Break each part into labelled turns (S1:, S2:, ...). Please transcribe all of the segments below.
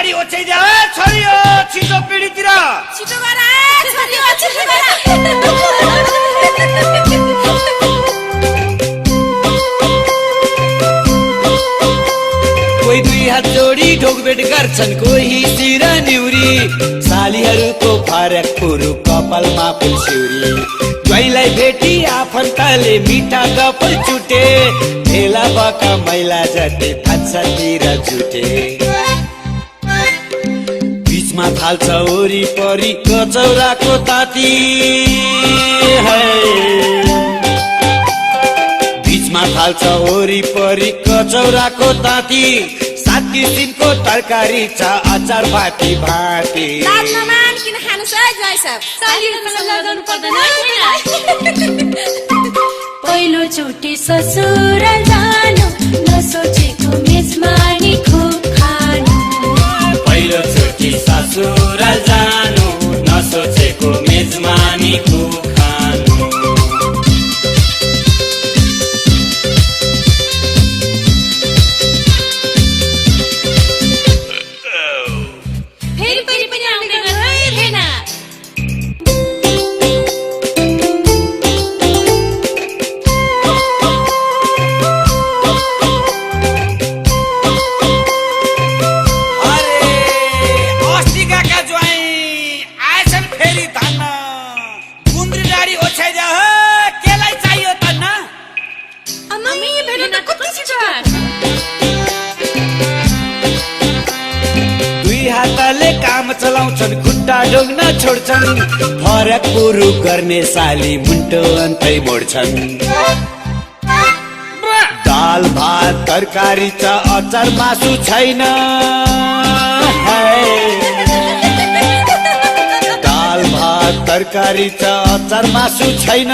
S1: गाडी ओछ्याइदिया छोरी हो छिटो पिडीतिर
S2: छिटो गर छोरी हो छिटो गर
S1: कोही दुई हात जोडी ढोकबेट गर्छन् कोही सिरा निउरी सालीहरूको फरक पुरु कपालमा फुलसिउरी ज्वाइँलाई भेटी आफन्तले मिठा गफल चुटे भेला बका मैला जति भान्सातिर जुटे बीचमा थाल्छ वरिपरि कचौराको ताती बीचमा थाल्छ वरिपरि कचौराको ताती 7 किसिमको तरकारी छ अचार भाटी भाटी
S2: मान किन खानु छ जय सब सालीहरुसँग लगाउनु पर्दैन
S3: पहिलो चोटी ससुराल जानु नसोचेको मेजमानी खुब खानु
S1: पहिलो चोटी ससुराल जानु नसोचेको मेजमानी खुब खानु काम चलाउँछन् खुट्टा ढोग्न छोड्छन् फरक पुरु गर्ने साली मुन्टो अन्तै मोड्छन् दाल भात तरकारी छ अचार मासु छैन दाल भात तरकारी छ अचार मासु छैन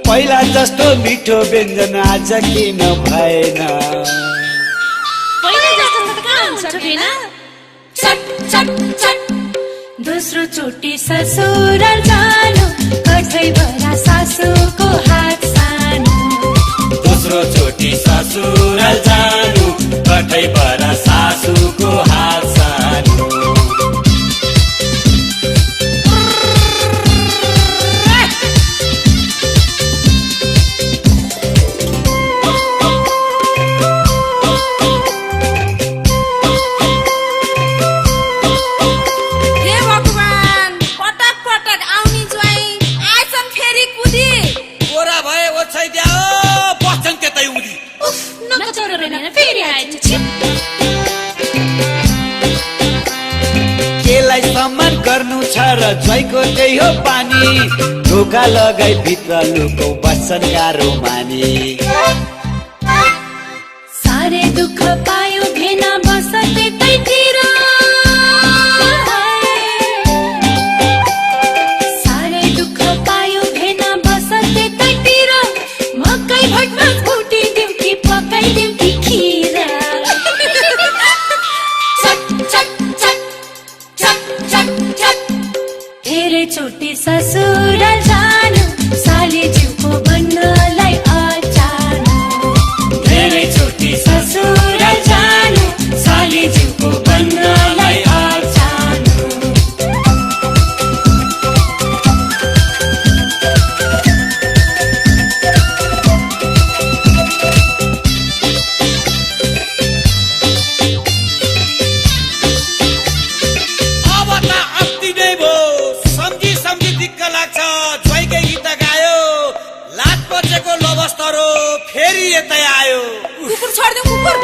S1: पहिला जस्तो मिठो व्यञ्जन आज किन भएन
S3: दोस्रो चोटी ससुराल जानु कठै भरा सासुको हात सानो
S1: दोस्रो चोटी ससुराल जानु कठै भरा सासुको हात सानो केलाई सम्मान गर्नु छ र ज्वाइँको त्यही हो पानी ढोका लगाई भित्र लुको बस्छन् गाह्रो मानी
S3: सारे दुःख पायो भेना बस त्यतैतिर सारे दुःख पायो भेना बस त्यतैतिर मकै भटमा फुटी दिउ कि पकाइदिउ कि खिरा धेरै चोटी ससुराल जानु साली जिउको बन्नलाई अचानो
S1: धेरै चोटी
S3: ससुराल जानु साली जिउको बन्नलाई अचानो
S1: फेरि यतै आयो
S2: कुकुर छोड्दे कुकुर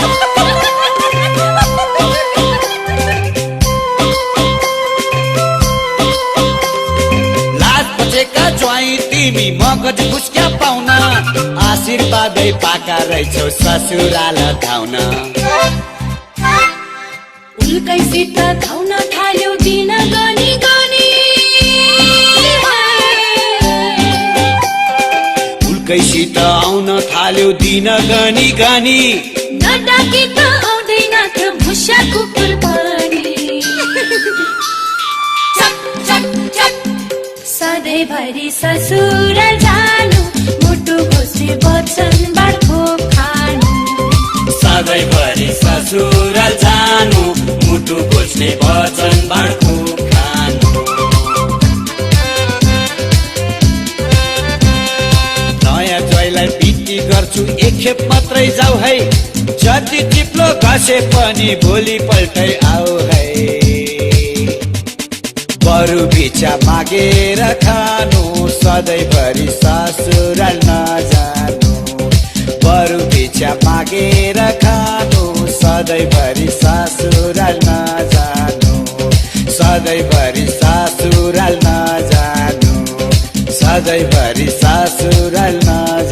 S1: लाज पछेका ज्वाइँ तिमी मगज खुस्क्या पाउन आशीर्वादै पाका रहेछौ ससुराल धाउन
S3: उल्कैसित खाउन थाल्यो दिन गनी गनी
S1: उल्कैसित आउन थाल्यो दिन गनी गनी
S3: नडाकी त आउँदैन त भुस्या कुकुर पनि सधैँभरि ससुराल जानु मुटु घोसे बच्चन बाटो खानु
S1: सधैँभरि ससुराल जानु मुटु बुझ्ने वचन बाँड्छु खानु नयाँ ज्वाइँलाई बिक्री गर्छु एक खेप मात्रै जाऊ है जति चिप्लो घसे पनि भोलि पल्टै आऊ है बरु भिक्षा मागेर खानु सधैँभरि ससुराल नजानु बरु भिक्षा मागेर खानु सधैँभरि ससुराल नजानु सधैँभरि ससुराल नजानु सधैँभरि ससुराल नजानु